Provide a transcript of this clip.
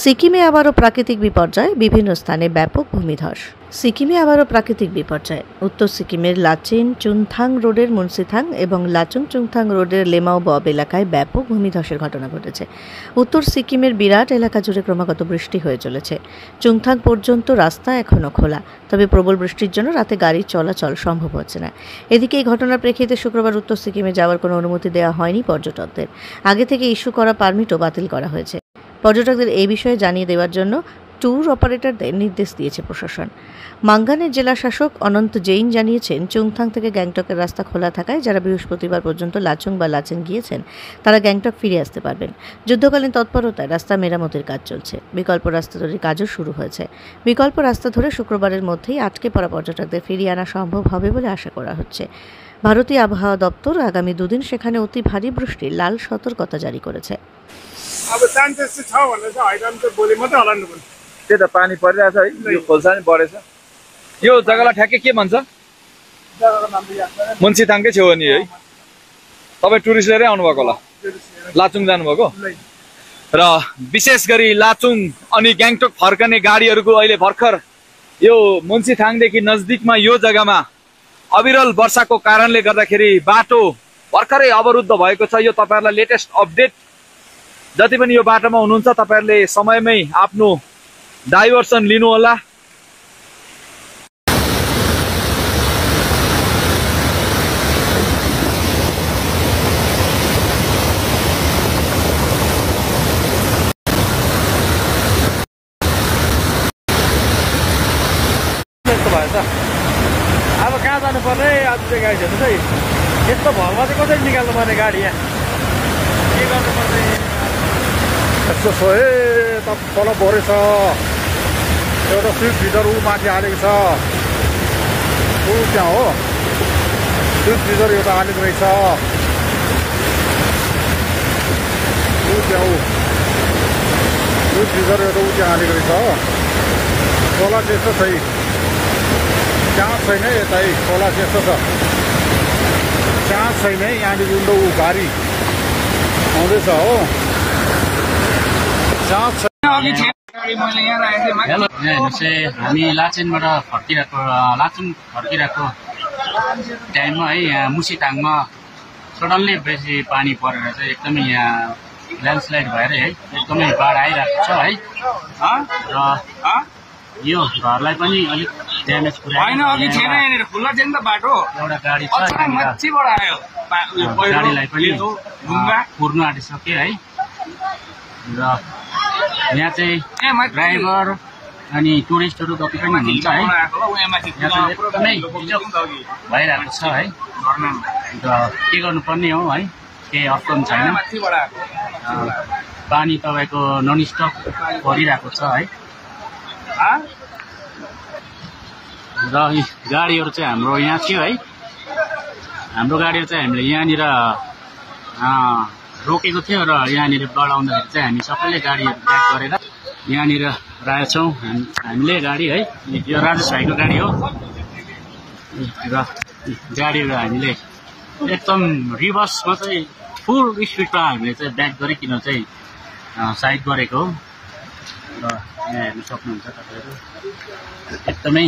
সিকিমে আবারও প্রাকৃতিক বিপর্যয়, বিভিন্ন স্থানে ব্যাপক ভূমিধস। সিকিমে আবারও প্রাকৃতিক বিপর্যয়। উত্তর সিকিমের লাচেন চুংথাং রোডের মুন্সিথাং এবং লাচুং চুংথাং রোডের লেমাও বব এলাকায় ব্যাপক ভূমিধসের ঘটনা ঘটেছে। উত্তর সিকিমের বিরাট এলাকা জুড়ে ক্রমাগত বৃষ্টি হয়ে চলেছে। চুংথাং পর্যন্ত রাস্তা এখনও খোলা, তবে প্রবল বৃষ্টির জন্য রাতে গাড়ি চলাচল সম্ভব হচ্ছে না। এদিকে এই ঘটনার প্রেক্ষিতে শুক্রবার উত্তর সিকিমে যাওয়ার কোনো অনুমতি দেওয়া হয়নি পর্যটকদের। আগে থেকে ইস্যু করা পারমিটও বাতিল করা হয়েছে। পর্যটকদের এই বিষয়ে জানিয়ে দেওয়ার জন্য ট্যুর অপারেটরদের নির্দেশ দিয়েছে প্রশাসন। মাঙ্গানের জেলা শাসক অনন্ত জৈন জানিয়েছেন, চুংথাং থেকে গ্যাংটকের রাস্তা খোলা থাকায় যারা বৃহস্পতিবার পর্যন্ত লাচুং বা লাচেন গিয়েছেন তারা গ্যাংটক ফিরে আসতে পারবেন। যুদ্ধকালীন তৎপরতায় রাস্তা মেরামতির কাজ চলছে। বিকল্প রাস্তা তৈরির কাজও শুরু হয়েছে। বিকল্প রাস্তা ধরে শুক্রবারের মধ্যেই আটকে পড়া পর্যটকদের ফিরিয়ে আনা সম্ভব হবে বলে আশা করা হচ্ছে। ভারতীয় আবহাওয়া দপ্তর আগামী দুদিন সেখানে অতি ভারী বৃষ্টির লাল সতর্কতা জারি করেছে। अब चान्सेस छ भनेर चाहिँ हैन त भोलि मात्रै हराउनु पर्छ। त्यो त पानी परिरहेछ है, यो खोल्सानी बढेछ। यो जग्गालाई ठ्याक्कै के भन्छ? जग्गाको नाम त याद छैन। मुन्सीथाङकै छेउ नि है। तपाई टुरिस्ट लिएरै आउनु भएको होला? लाचुङ जानु भएको? र विशेष गरी लाचुङ अनि ग्याङटोक फर्कने गाडीहरुको अहिले भर्खर यो मुन्सीथाङदेखि नजदिकमा यो जग्गामा अविरल वर्षाको कारणले गर्दाखेरि बाटो भर्खरै अवरुद्ध भएको छ। यो तपाईहरुलाई लेटेस्ट अपडेट। जति पनि यो बाटोमा हुनुहुन्छ तपाईहरुले समयमै आफ्नो डाइभर्सन लिनु होला। अब कहाँ जानु पर्ने आज चाहिँ गाडी हेर्नु चाहिँ यस्तो भरमा चाहिँ कसरी निकाल्नु पर्ने गाडी यहाँ के गर्नु पर्ने यस्तो छ है त तल बढेछ। एउटा स्विफ्ट डिजायर ऊ माथि हालेको छ। ऊ त्यहाँ हो स्विफ्ट डिजायर एउटा हालेको रहेछ। ऊ त्यहाँ ऊ स्विफ्ट डिजायर एउटा ऊ त्यहाँ हालेको रहेछ। खोला चाहिँ यस्तो छ त्यहाँ छैन है, यता है खोला चाहिँ यस्तो छ त्यहाँ छैन है। यहाँनिर उल्लो ऊ गाडी आउँदैछ हो। हेलो, हामी लाचेनबाट लाचुङ फर्किरहेको टाइममा है यहाँ मुन्सीथाङमा सडनली बेसी पानी परेर चाहिँ एकदमै यहाँ ल्यान्डस्लाइड भएर है एकदमै बाढ आइरहेको छ है। र यो घरलाई पनि अलिक ड्यामेज पुर्यायो। खुल्ला थिएन त बाटो। एउटा गाडी छ, गाडीलाई पनि पुर्नु आँटिसक्यो है। र यहाँ चाहिँ ड्राइभर अनि टुरिस्टहरू जति पनि हुन्छ है, यहाँ चाहिँ एकदमै भइरहेको छ है। र के गर्नुपर्ने हो है, केही अप्सन छैन। पानी तपाईँको ननस्टप परिरहेको छ है। र गाडीहरू चाहिँ हाम्रो यहाँ थियो है। हाम्रो गाडीहरू चाहिँ हामीले यहाँनिर रोकेको थियो र यहाँनिर बढाउँदाखेरि चाहिँ हामी सबैले गाडीहरू ब्याक गरेर यहाँनिर राखेछौँ हामीले गाडी है। यो राजेश भाइको गाडी हो। र गाडीहरू हामीले एकदम रिभर्समा चाहिँ फुल स्पिडमा हामीले चाहिँ ब्याक गरिकन चाहिँ साइड गरेको हो। र यहाँ हेर्नु सक्नुहुन्छ तपाईँहरू एकदमै